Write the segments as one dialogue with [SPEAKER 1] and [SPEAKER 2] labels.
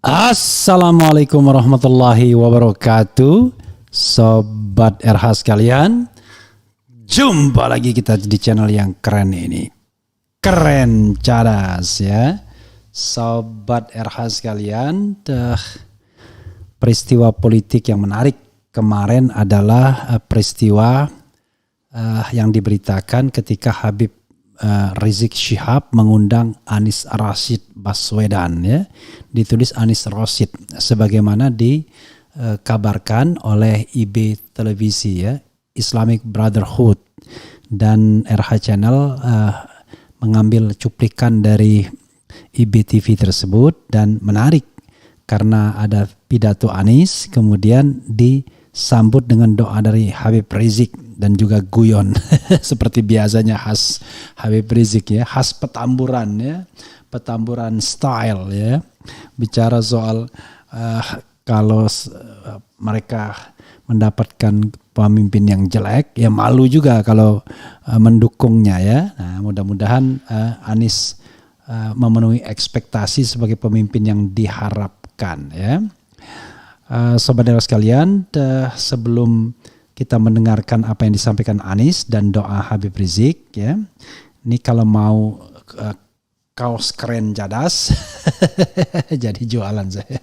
[SPEAKER 1] Assalamualaikum warahmatullahi wabarakatuh. Sobat RH sekalian, jumpa lagi kita di channel yang keren ini. Keren cadas ya. Sobat RH sekalian, peristiwa politik yang menarik kemarin adalah peristiwa yang diberitakan ketika Habib Rizik Syihab mengundang Anies Rashid Baswedan ya, ditulis Anies Rashid sebagaimana dikabarkan oleh IB Televisi ya, Islamic Brotherhood, dan RH Channel mengambil cuplikan dari IB TV tersebut, dan menarik karena ada pidato Anies kemudian disambut dengan doa dari Habib Rizik dan juga guyon seperti biasanya khas Habib Rizik ya, khas Petamburan ya, Petamburan style ya, bicara soal kalau mereka mendapatkan pemimpin yang jelek ya malu juga kalau mendukungnya ya. Nah, mudah-mudahan Anies memenuhi ekspektasi sebagai pemimpin yang diharapkan ya. Sobat sekalian, sebelum kita mendengarkan apa yang disampaikan Anies dan doa Habib Rizik ya. Ini kalau mau kaos keren cadas jadi jualan saya.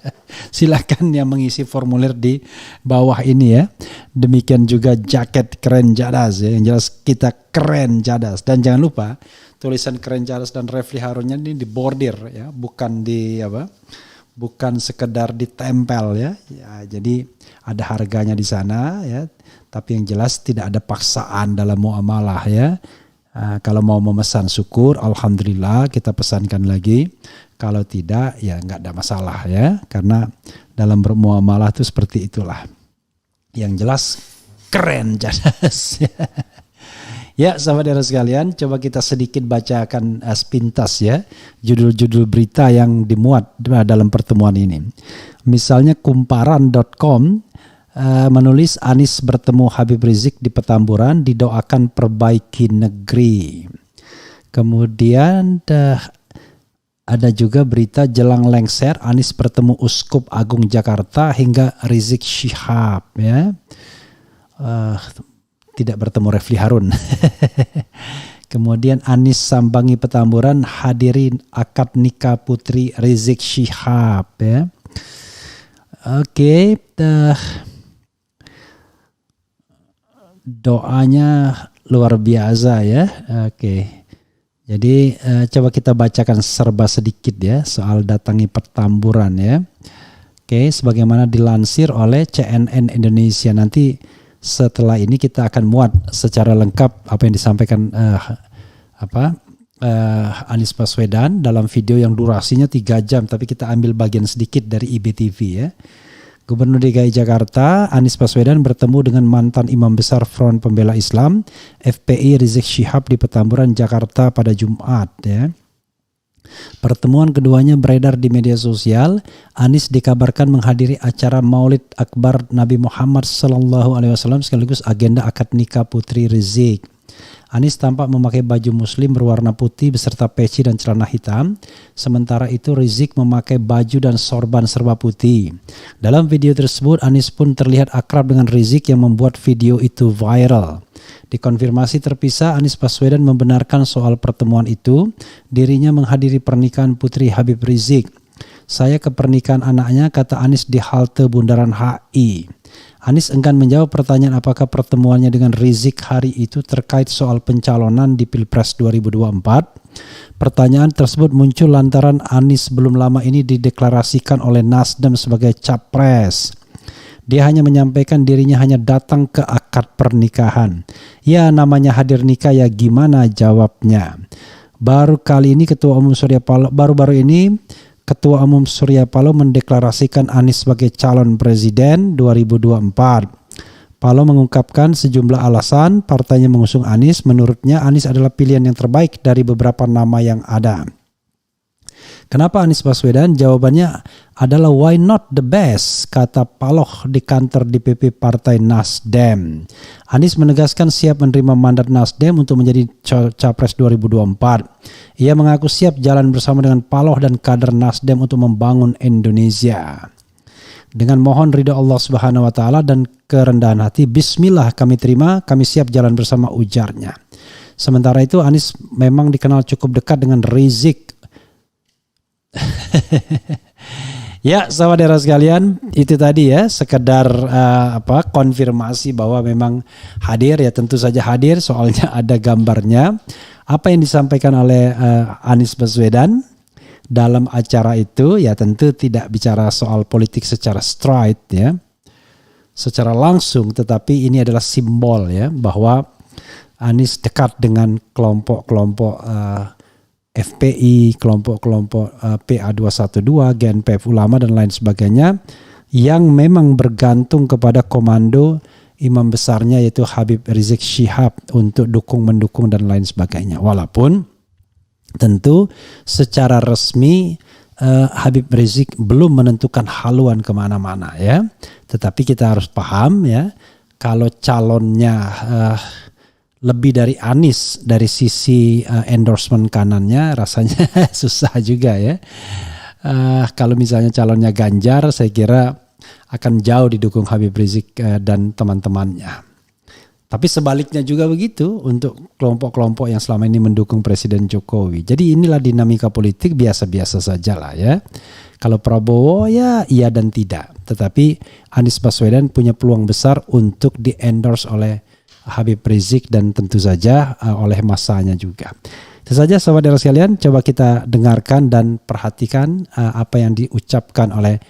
[SPEAKER 1] Silakan yang mengisi formulir di bawah ini ya. Demikian juga jaket keren cadas ya. Yang jelas kita keren cadas, dan jangan lupa tulisan keren cadas dan Refli Harunnya ini di bordir ya, bukan di bukan sekedar ditempel ya. Jadi ada harganya di sana ya. Tapi yang jelas tidak ada paksaan dalam muamalah ya. Kalau mau memesan syukur, alhamdulillah kita pesankan lagi. Kalau tidak ya nggak ada masalah ya. Karena dalam bermuamalah itu seperti itulah. Yang jelas keren jelas. Ya sahabat sekalian, coba kita sedikit bacakan sepintas ya judul-judul berita yang dimuat dalam pertemuan ini. Misalnya kumparan.com menulis Anies bertemu Habib Rizik di Petamburan, didoakan perbaiki negeri. Kemudian ada juga berita jelang lengser Anies bertemu Uskup Agung Jakarta hingga Rizik Syihab ya. Tidak bertemu Refli Harun. Kemudian Anies sambangi Petamburan, hadirin akad nikah putri Rizik Syihab ya. Oke, doanya luar biasa ya. Oke. Jadi coba kita bacakan serba sedikit ya soal datangi Petamburan ya. Oke, sebagaimana dilansir oleh CNN Indonesia. Nanti setelah ini kita akan muat secara lengkap apa yang disampaikan Anies Baswedan dalam video yang durasinya 3 jam, tapi kita ambil bagian sedikit dari IBTV ya. Gubernur DKI Jakarta Anies Baswedan bertemu dengan mantan Imam Besar Front Pembela Islam FPI Rizik Syihab di Petamburan, Jakarta pada Jumat ya. Pertemuan keduanya beredar di media sosial. Anies dikabarkan menghadiri acara Maulid Akbar Nabi Muhammad SAW sekaligus agenda akad nikah putri Rizik. Anies tampak memakai baju muslim berwarna putih beserta peci dan celana hitam. Sementara itu Rizik memakai baju dan sorban serba putih. Dalam video tersebut Anies pun terlihat akrab dengan Rizik yang membuat video itu viral. Di konfirmasi terpisah, Anies Baswedan membenarkan soal pertemuan itu. Dirinya menghadiri pernikahan putri Habib Rizik. Saya ke pernikahan anaknya, kata Anies di halte Bundaran HI. Anies enggan menjawab pertanyaan apakah pertemuannya dengan Rizik hari itu terkait soal pencalonan di Pilpres 2024. Pertanyaan tersebut muncul lantaran Anies belum lama ini dideklarasikan oleh Nasdem sebagai capres. Dia hanya menyampaikan dirinya hanya datang ke akad pernikahan. Ya namanya hadir nikah ya gimana jawabnya. Baru-baru ini Ketua Umum Surya Paloh mendeklarasikan Anies sebagai calon presiden 2024. Paloh mengungkapkan sejumlah alasan partainya mengusung Anies. Menurutnya Anies adalah pilihan yang terbaik dari beberapa nama yang ada. Kenapa Anies Baswedan? Jawabannya adalah why not the best, kata Paloh di kantor DPP Partai Nasdem. Anies menegaskan siap menerima mandat Nasdem untuk menjadi Capres 2024. Ia mengaku siap jalan bersama dengan Paloh dan kader Nasdem untuk membangun Indonesia. Dengan mohon ridha Allah Subhanahu wa taala dan kerendahan hati, bismillah kami terima, kami siap jalan bersama, ujarnya. Sementara itu Anies memang dikenal cukup dekat dengan Rizik. Ya, saudara sekalian, itu tadi ya sekedar konfirmasi bahwa memang hadir, ya tentu saja hadir, soalnya ada gambarnya. Apa yang disampaikan oleh Anies Baswedan dalam acara itu ya tentu tidak bicara soal politik secara straight ya, secara langsung, tetapi ini adalah simbol ya bahwa Anies dekat dengan kelompok-kelompok FPI, kelompok-kelompok PA212, GNPF Ulama dan lain sebagainya yang memang bergantung kepada komando imam besarnya yaitu Habib Rizik Syihab untuk mendukung dan lain sebagainya. Walaupun tentu secara resmi Habib Rizik belum menentukan haluan kemana-mana ya. Tetapi kita harus paham ya, kalau calonnya lebih dari Anies dari sisi endorsement kanannya rasanya susah juga ya. Kalau misalnya calonnya Ganjar, saya kira akan jauh didukung Habib Rizik dan teman-temannya. Tapi sebaliknya juga begitu untuk kelompok-kelompok yang selama ini mendukung Presiden Jokowi. Jadi inilah dinamika politik biasa-biasa saja lah ya. Kalau Prabowo ya iya dan tidak. Tetapi Anies Baswedan punya peluang besar untuk di-endorse oleh Habib Rizik dan tentu saja oleh masanya juga. Itu saja saudara sekalian, coba kita dengarkan dan perhatikan apa yang diucapkan oleh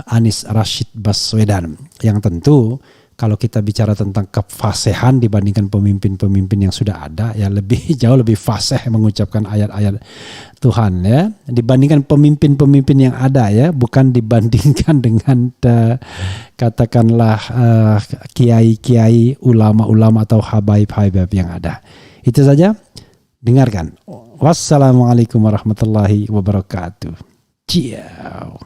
[SPEAKER 1] Anies Rashid Baswedan. Yang tentu kalau kita bicara tentang kefasihan dibandingkan pemimpin-pemimpin yang sudah ada, ya jauh lebih fasih mengucapkan ayat-ayat Tuhan ya, dibandingkan pemimpin-pemimpin yang ada ya, bukan dibandingkan dengan katakanlah kiai-kiai, ulama-ulama atau habaib-habaib yang ada. Itu saja, dengarkan. Wassalamualaikum warahmatullahi wabarakatuh. Ciao.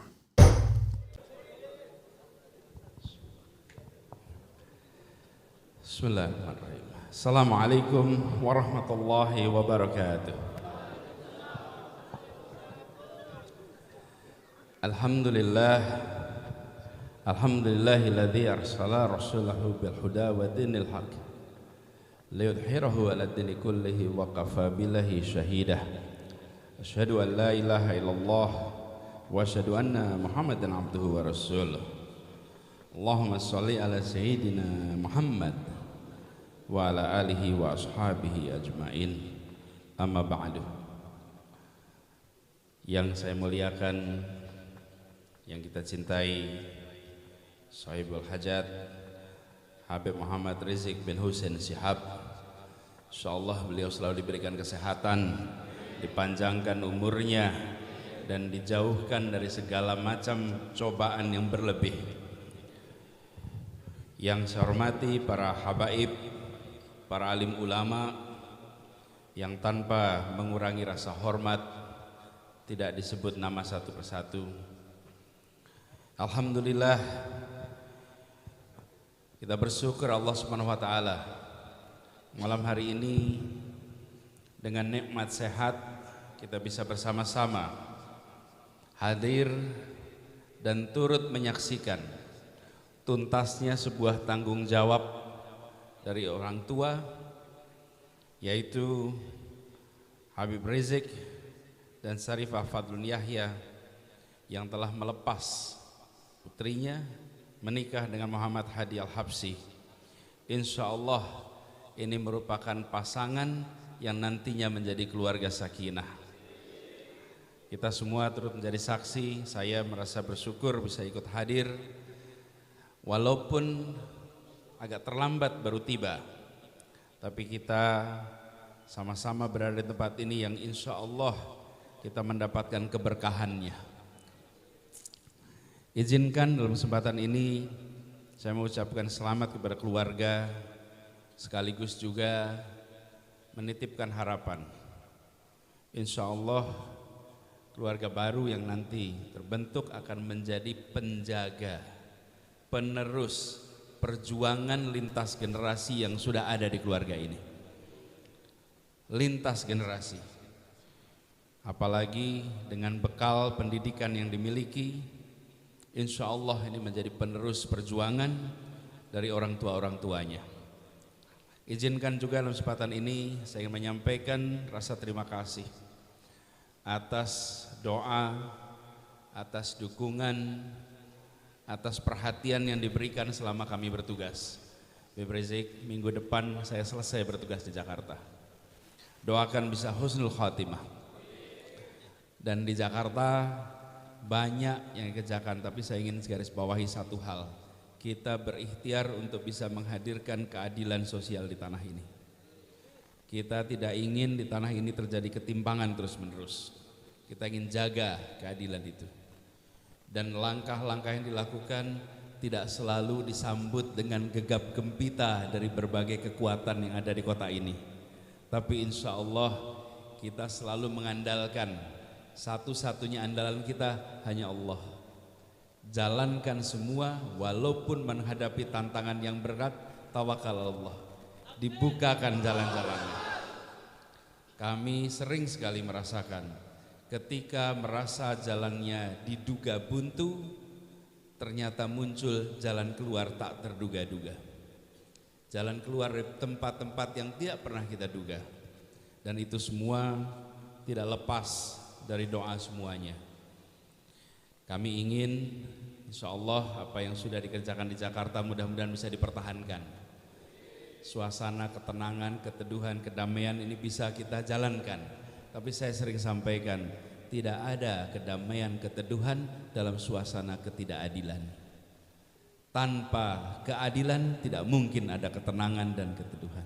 [SPEAKER 2] Bismillahirrahmanirrahim. Assalamualaikum warahmatullahi wabarakatuh. Alhamdulillahilladzi arsala rasulahu bil huda wa dinil haq liyudhhirahu 'ala ad-dini kullihi wa kafa billahi shahida. Asyhadu an la ilaha illallah wa asyhadu anna Muhammadan abduhu wa rasuluh. Allahumma shalli ala sayyidina Muhammad wa ala alihi wa ashabihi ajmain. Amma ba'du. Yang saya muliakan, yang kita cintai, Sahibul Hajat Habib Muhammad Rizik bin Hussein Syihab, insyaallah beliau selalu diberikan kesehatan, dipanjangkan umurnya dan dijauhkan dari segala macam cobaan yang berlebih. Yang saya hormati para habaib, para alim ulama yang tanpa mengurangi rasa hormat tidak disebut nama satu persatu. Alhamdulillah, kita bersyukur Allah Subhanahu wa taala malam hari ini dengan nikmat sehat kita bisa bersama-sama hadir dan turut menyaksikan tuntasnya sebuah tanggung jawab dari orang tua, yaitu Habib Rizik dan Syarifah Fadlun Yahya yang telah melepas putrinya menikah dengan Muhammad Hadi Al-Habsyi. Insya Allah ini merupakan pasangan yang nantinya menjadi keluarga sakinah. Kita semua turut menjadi saksi. Saya merasa bersyukur bisa ikut hadir, walaupun agak terlambat baru tiba, tapi kita sama-sama berada di tempat ini yang insya Allah kita mendapatkan keberkahannya. Izinkan dalam kesempatan ini saya mengucapkan selamat kepada keluarga, sekaligus juga menitipkan harapan. Insya Allah keluarga baru yang nanti terbentuk akan menjadi penjaga, penerus perjuangan lintas generasi yang sudah ada di keluarga ini. Lintas generasi, apalagi dengan bekal pendidikan yang dimiliki, insya Allah ini menjadi penerus perjuangan dari orang tuanya. Izinkan juga dalam kesempatan ini saya ingin menyampaikan rasa terima kasih atas doa, atas dukungan, atas perhatian yang diberikan selama kami bertugas. Habib Rizik, minggu depan saya selesai bertugas di Jakarta. Doakan bisa husnul khatimah. Dan di Jakarta banyak yang dikerjakan, tapi saya ingin garis bawahi satu hal. Kita berikhtiar untuk bisa menghadirkan keadilan sosial di tanah ini. Kita tidak ingin di tanah ini terjadi ketimpangan terus-menerus. Kita ingin jaga keadilan itu. Dan langkah-langkah yang dilakukan tidak selalu disambut dengan gegap gempita dari berbagai kekuatan yang ada di kota ini. Tapi insya Allah kita selalu mengandalkan, satu-satunya andalan kita hanya Allah. Jalankan semua walaupun menghadapi tantangan yang berat, tawakal Allah. Dibukakan jalan-jalannya. Kami sering sekali merasakan ketika merasa jalannya diduga buntu, ternyata muncul jalan keluar tak terduga-duga. Jalan keluar dari tempat-tempat yang tidak pernah kita duga. Dan itu semua tidak lepas dari doa semuanya. Kami ingin insya Allah apa yang sudah dikerjakan di Jakarta mudah-mudahan bisa dipertahankan. Suasana ketenangan, keteduhan, kedamaian ini bisa kita jalankan. Tapi saya sering sampaikan, tidak ada kedamaian, keteduhan dalam suasana ketidakadilan. Tanpa keadilan tidak mungkin ada ketenangan dan keteduhan.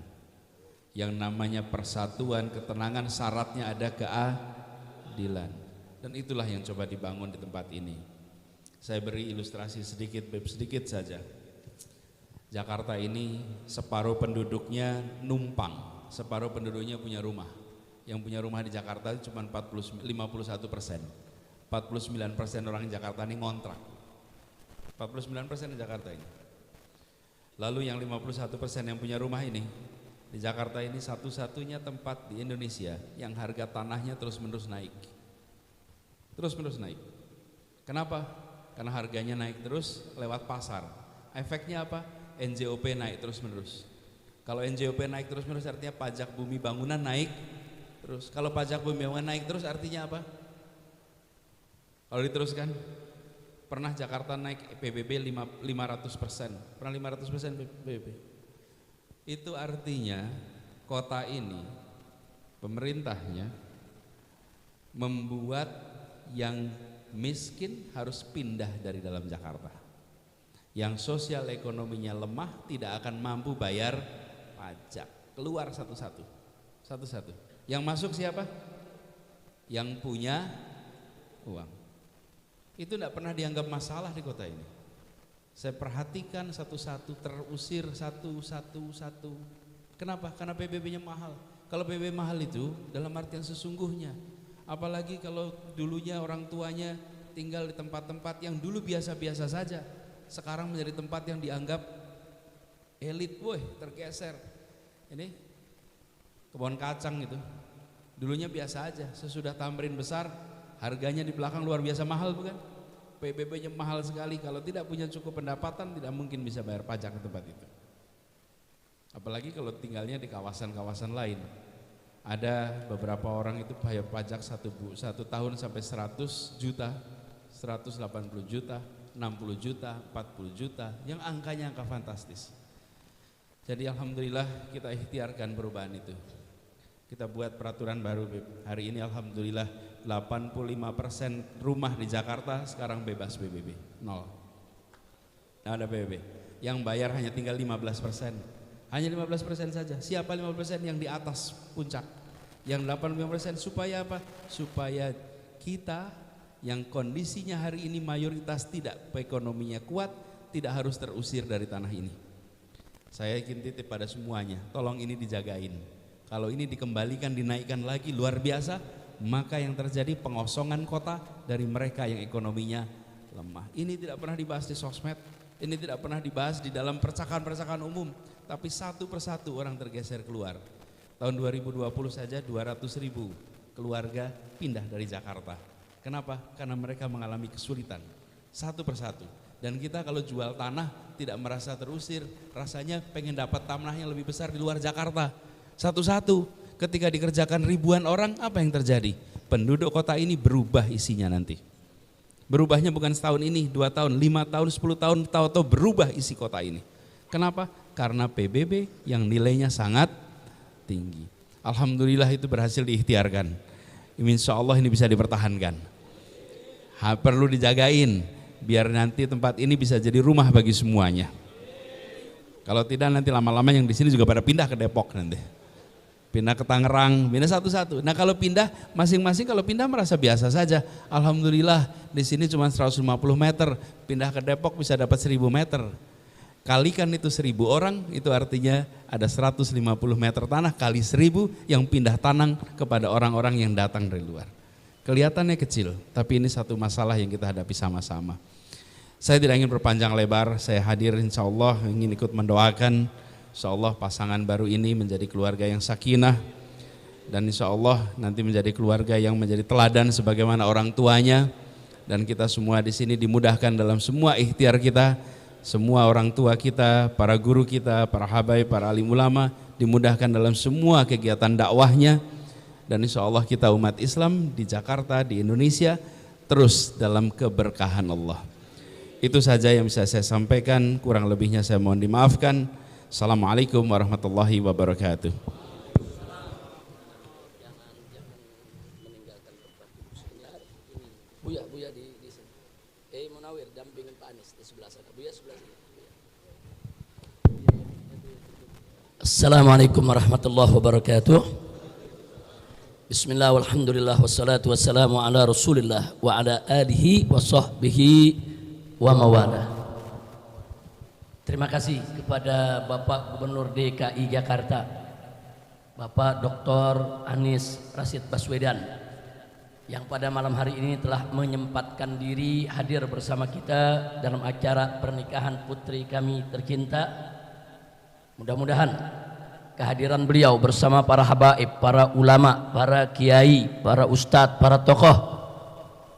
[SPEAKER 2] Yang namanya persatuan, ketenangan syaratnya ada keadilan. Dan itulah yang coba dibangun di tempat ini. Saya beri ilustrasi sedikit saja. Jakarta ini separuh penduduknya numpang, separuh penduduknya punya rumah. Yang punya rumah di Jakarta itu cuma 51%. 49% orang di Jakarta ini ngontrak. 49% di Jakarta ini. Lalu yang 51% yang punya rumah ini, di Jakarta ini satu-satunya tempat di Indonesia yang harga tanahnya terus-menerus naik. Terus-menerus naik. Kenapa? Karena harganya naik terus lewat pasar. Efeknya apa? NJOP naik terus-menerus. Kalau NJOP naik terus-menerus artinya pajak bumi bangunan naik terus. Kalau pajak bumi bangunan naik terus artinya apa? Kalau diteruskan, pernah Jakarta naik PBB 500%. Pernah 500% PBB. Itu artinya kota ini pemerintahnya membuat yang miskin harus pindah dari dalam Jakarta. Yang sosial ekonominya lemah tidak akan mampu bayar pajak. Keluar satu-satu. Yang masuk siapa? Yang punya uang. Itu tidak pernah dianggap masalah di kota ini. Saya perhatikan satu-satu, terusir satu-satu. Kenapa? Karena PBB-nya mahal. Kalau PBB mahal itu dalam artian sesungguhnya. Apalagi kalau dulunya orang tuanya tinggal di tempat-tempat yang dulu biasa-biasa saja, sekarang menjadi tempat yang dianggap elit, tergeser. Ini kebun kacang itu, dulunya biasa aja, sesudah Tamrin besar, harganya di belakang luar biasa mahal, bukan? PBB-nya mahal sekali, kalau tidak punya cukup pendapatan tidak mungkin bisa bayar pajak ke tempat itu. Apalagi kalau tinggalnya di kawasan-kawasan lain. Ada beberapa orang itu bayar pajak satu tahun sampai 100 juta, 180 juta, 60 juta, 40 juta, yang angkanya angka fantastis. Jadi alhamdulillah kita ikhtiarkan perubahan itu. Kita buat peraturan baru, hari ini alhamdulillah 85% rumah di Jakarta sekarang bebas PBB, 0. Nggak ada PBB. Yang bayar hanya tinggal 15%. Hanya 15% saja. Siapa 15%? Yang di atas puncak. Yang 85% supaya apa? Supaya kita yang kondisinya hari ini mayoritas tidak ekonominya kuat, tidak harus terusir dari tanah ini. Saya ingin titip pada semuanya, tolong ini dijagain. Kalau ini dikembalikan, dinaikkan lagi luar biasa, maka yang terjadi pengosongan kota dari mereka yang ekonominya lemah. Ini tidak pernah dibahas di sosmed, ini tidak pernah dibahas di dalam percakapan-percakapan umum, tapi satu persatu orang tergeser keluar. Tahun 2020 saja 200.000 keluarga pindah dari Jakarta. Kenapa? Karena mereka mengalami kesulitan satu persatu. Dan kita kalau jual tanah tidak merasa terusir, rasanya pengen dapat tanah yang lebih besar di luar Jakarta. Satu-satu. Ketika dikerjakan ribuan orang, apa yang terjadi? Penduduk kota ini berubah isinya nanti. Berubahnya bukan setahun ini, 2 tahun, 5 tahun, 10 tahun, tahu-tahu berubah isi kota ini. Kenapa? Karena PBB yang nilainya sangat tinggi. Alhamdulillah itu berhasil diikhtiarkan. Insya Allah ini bisa dipertahankan. Perlu dijagain, biar nanti tempat ini bisa jadi rumah bagi semuanya. Kalau tidak nanti lama-lama yang di sini juga pada pindah ke Depok nanti. Pindah ke Tangerang, pindah satu-satu. Nah kalau pindah, masing-masing kalau pindah merasa biasa saja. Alhamdulillah di sini cuma 150 meter, pindah ke Depok bisa dapat 1000 meter. Kalikan itu 1000 orang, itu artinya ada 150 meter tanah kali 1000 yang pindah tanah kepada orang-orang yang datang dari luar. Kelihatannya kecil, tapi ini satu masalah yang kita hadapi sama-sama. Saya tidak ingin berpanjang lebar, saya hadir insya Allah ingin ikut mendoakan insya Allah pasangan baru ini menjadi keluarga yang sakinah, dan insya Allah nanti menjadi keluarga yang menjadi teladan sebagaimana orang tuanya, dan kita semua di sini dimudahkan dalam semua ikhtiar kita, semua orang tua kita, para guru kita, para habaib, para alim ulama dimudahkan dalam semua kegiatan dakwahnya, dan insya Allah kita umat Islam di Jakarta, di Indonesia terus dalam keberkahan Allah. Itu saja yang bisa saya sampaikan, kurang lebihnya saya mohon dimaafkan. Assalamualaikum warahmatullahi wabarakatuh.
[SPEAKER 3] Buya di sini. Munawir dampingin Pak Anies di sebelah sana. Buya sebelah sini. Assalamualaikum warahmatullahi wabarakatuh. Bismillah walhamdulillah wassalatu wassalamu ala Rasulillah wa ala alihi wa sahbihi wa mawala. Terima kasih kepada Bapak Gubernur DKI Jakarta, Bapak Dr. Anies Rashid Baswedan, yang pada malam hari ini telah menyempatkan diri hadir bersama kita dalam acara pernikahan putri kami tercinta. Mudah-mudahan kehadiran beliau bersama para habaib, para ulama, para kiai, para ustadz, para tokoh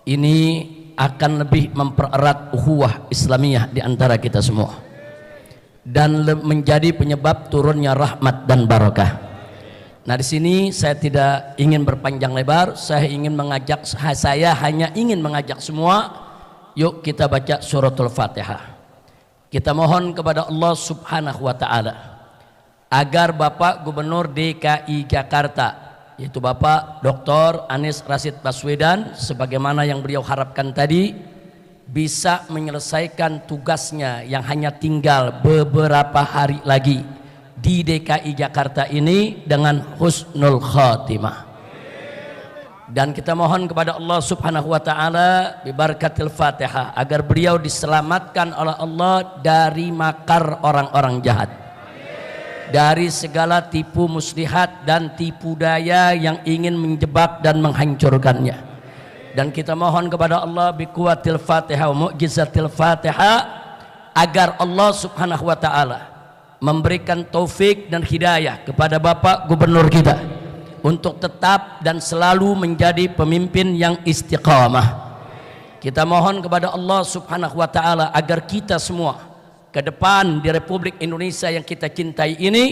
[SPEAKER 3] ini akan lebih mempererat ukhuwah Islamiyah di antara kita semua dan menjadi penyebab turunnya rahmat dan barakah. Nah, di sini saya tidak ingin berpanjang lebar, saya hanya ingin mengajak semua, yuk kita baca suratul Fatihah. Kita mohon kepada Allah Subhanahu wa taala agar Bapak Gubernur DKI Jakarta, yaitu Bapak Dr. Anies Rashid Baswedan, sebagaimana yang beliau harapkan tadi, bisa menyelesaikan tugasnya yang hanya tinggal beberapa hari lagi di DKI Jakarta ini dengan husnul khatimah. Dan kita mohon kepada Allah Subhanahu wa taala bi barakatil Fatihah agar beliau diselamatkan oleh Allah dari makar orang-orang jahat, dari segala tipu muslihat dan tipu daya yang ingin menjebak dan menghancurkannya. Dan kita mohon kepada Allah bi kuwatil Fatihah wa mu'jizatil Fatihah agar Allah Subhanahu wa taala memberikan taufik dan hidayah kepada Bapak Gubernur kita untuk tetap dan selalu menjadi pemimpin yang istiqamah. Kita mohon kepada Allah Subhanahu wa taala agar kita semua ke depan di Republik Indonesia yang kita cintai ini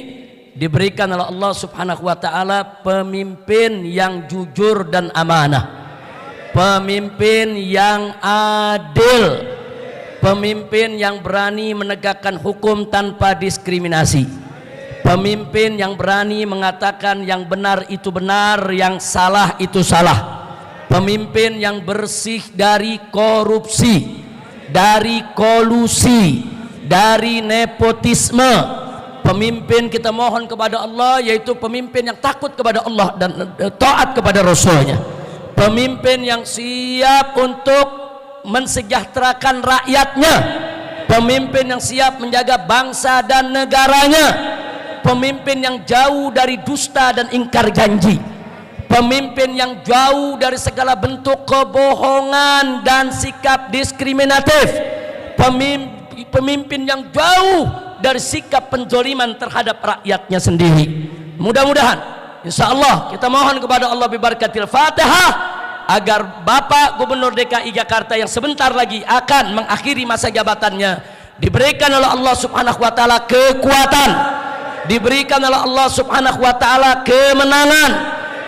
[SPEAKER 3] diberikan oleh Allah Subhanahu wa taala pemimpin yang jujur dan amanah, pemimpin yang adil, pemimpin yang berani menegakkan hukum tanpa diskriminasi, pemimpin yang berani mengatakan yang benar itu benar, yang salah itu salah, pemimpin yang bersih dari korupsi, dari kolusi, dari nepotisme. Pemimpin kita mohon kepada Allah yaitu pemimpin yang takut kepada Allah dan taat kepada Rasulnya, pemimpin yang siap untuk mensejahterakan rakyatnya, pemimpin yang siap menjaga bangsa dan negaranya, pemimpin yang jauh dari dusta dan ingkar janji, pemimpin yang jauh dari segala bentuk kebohongan dan sikap diskriminatif, pemimpin yang jauh dari sikap penzoliman terhadap rakyatnya sendiri. Mudah-mudahan insya Allah kita mohon kepada Allah bibarakatil Fatihah agar Bapak Gubernur DKI Jakarta yang sebentar lagi akan mengakhiri masa jabatannya diberikan oleh Allah Subhanahu wa taala kekuatan, diberikan oleh Allah Subhanahu wa taala kemenangan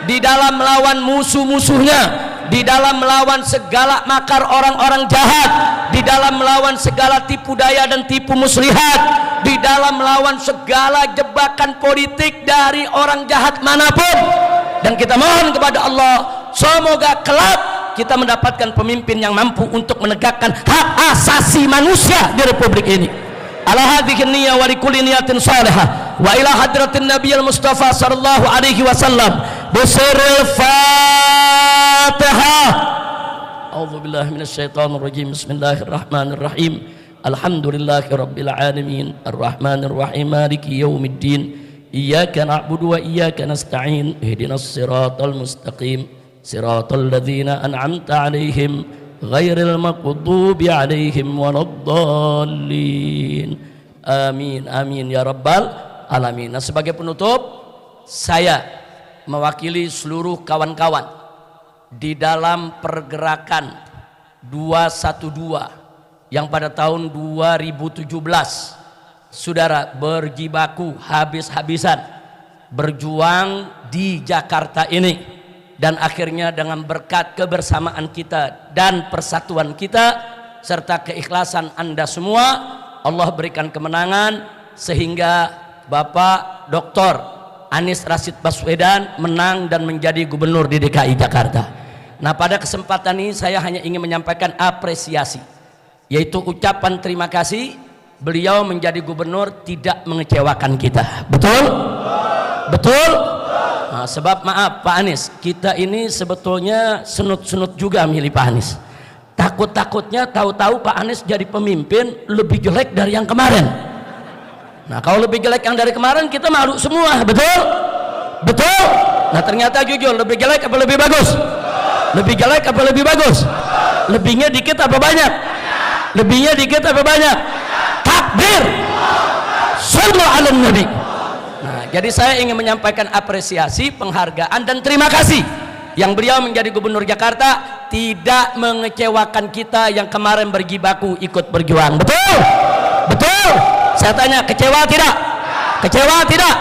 [SPEAKER 3] di dalam melawan musuh-musuhnya, di dalam melawan segala makar orang-orang jahat, di dalam melawan segala tipu daya dan tipu muslihat, di dalam melawan segala jebakan politik dari orang jahat manapun. Dan kita mohon kepada Allah semoga kelak kita mendapatkan pemimpin yang mampu untuk menegakkan hak asasi manusia di republik ini. Ala hadhihi niyyah wa likulli niyatin salihah wa ila hadratin nabiyil mustafa sallallahu alaihi wasallam bisirril Fatihah. A'udzu billahi minasyaitonir rajim. Bismillahirrahmanirrahim. Alhamdulillahi rabbil alamin arrahmanir rahim maliki yaumiddin iyyaka na'budu wa iyyaka nasta'in ihdinas siratal mustaqim siratal ladzina an'amta 'alaihim ghairil maghdubi 'alaihim waladdallin. Amin amin ya rabbal alamin. Nah, sebagai penutup saya mewakili seluruh kawan-kawan di dalam pergerakan 212 yang pada tahun 2017 saudara berjibaku habis-habisan berjuang di Jakarta ini, dan akhirnya dengan berkat kebersamaan kita dan persatuan kita serta keikhlasan Anda semua, Allah berikan kemenangan sehingga Bapak Dr. Anies Rashid Baswedan menang dan menjadi gubernur di DKI Jakarta. Nah, pada kesempatan ini saya hanya ingin menyampaikan apresiasi, yaitu ucapan terima kasih. Beliau menjadi gubernur tidak mengecewakan kita, betul? Betul? Nah, sebab maaf Pak Anies, kita ini sebetulnya senut-senut juga milih Pak Anies. Takut-takutnya tahu-tahu Pak Anies jadi pemimpin lebih jelek dari yang kemarin. Nah, kalau lebih jelek yang dari kemarin kita malu semua, betul? Betul? Nah, ternyata jujur lebih jelek apa lebih bagus? Lebih jelek apa lebih bagus? Lebihnya dikit apa banyak? Lebihnya dikit apa banyak? Takbir, sallu ala nabi. Nah, jadi saya ingin menyampaikan apresiasi, penghargaan dan terima kasih yang beliau menjadi gubernur Jakarta tidak mengecewakan kita yang kemarin berjibaku ikut berjuang. Betul? Betul? Saya tanya, kecewa tidak? Kecewa tidak?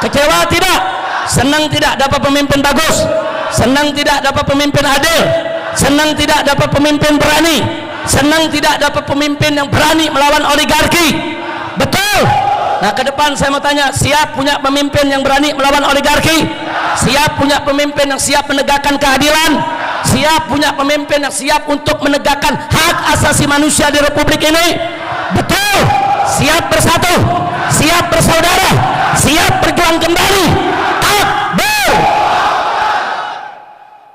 [SPEAKER 3] Kecewa tidak? Senang tidak dapat pemimpin bagus? Senang tidak dapat pemimpin adil? Senang tidak dapat pemimpin berani? Senang tidak dapat pemimpin yang berani melawan oligarki? Betul? Nah, ke depan saya mau tanya, siap punya pemimpin yang berani melawan oligarki? Siap punya pemimpin yang siap menegakkan keadilan? Siap punya pemimpin yang siap untuk menegakkan hak asasi manusia di republik ini? Betul? Siap bersatu? Siap bersaudara? Siap berjuang kembali? Takbir!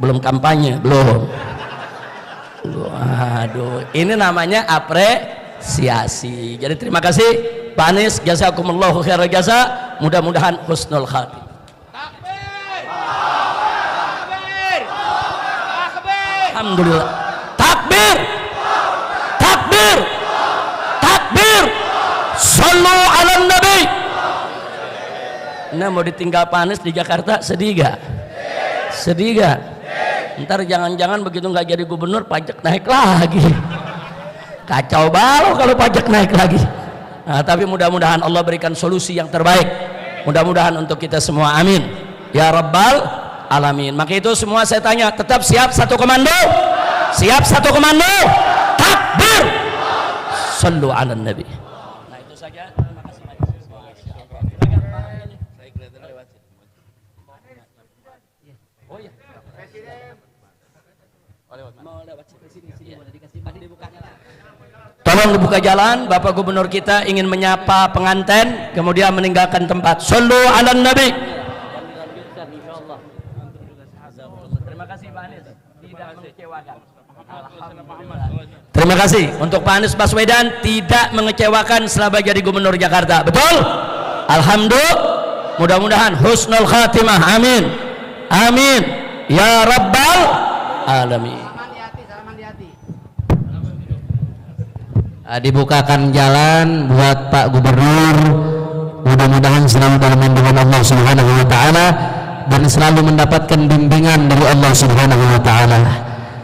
[SPEAKER 3] Belum kampanye, belum. Waduh, ini namanya apresiasi. Jadi terima kasih Pak Anies, jazakumullahu khairal jasa. Mudah-mudahan husnul khatimah. Takbir! Takbir! Alhamdulillah. Takbir! Takbir! Takbir! Sallu ala nabi. Nah, mau ditinggal Pak Anies di Jakarta sedih gak? Sedih gak? Ntar jangan-jangan begitu nggak jadi gubernur pajak naik lagi, kacau balau kalau pajak naik lagi. Nah, tapi mudah-mudahan Allah berikan solusi yang terbaik, mudah-mudahan untuk kita semua, amin ya rabbal alamin. Maka itu semua saya tanya, tetap siap satu komando? Siap satu komando? Takbir, sallu ala nabi. Nah, itu saja. Terima kasih. Oh ya, tolong dibuka jalan. Bapak Gubernur kita ingin menyapa pengantin kemudian meninggalkan tempat. Sallu ala nabi. Terima kasih Pak Anies, tidak mengecewakan. Terima kasih untuk Pak Anies Baswedan, tidak mengecewakan selama jadi gubernur Jakarta. Betul? Alhamdulillah. Mudah-mudahan husnul khatimah. Amin. Amin. ya rabbal alamin. Dibukakan jalan buat Pak Gubernur, mudah-mudahan selalu dalam lindungan Allah Subhanahu wa taala dan selalu mendapatkan bimbingan dari Allah Subhanahu wa taala.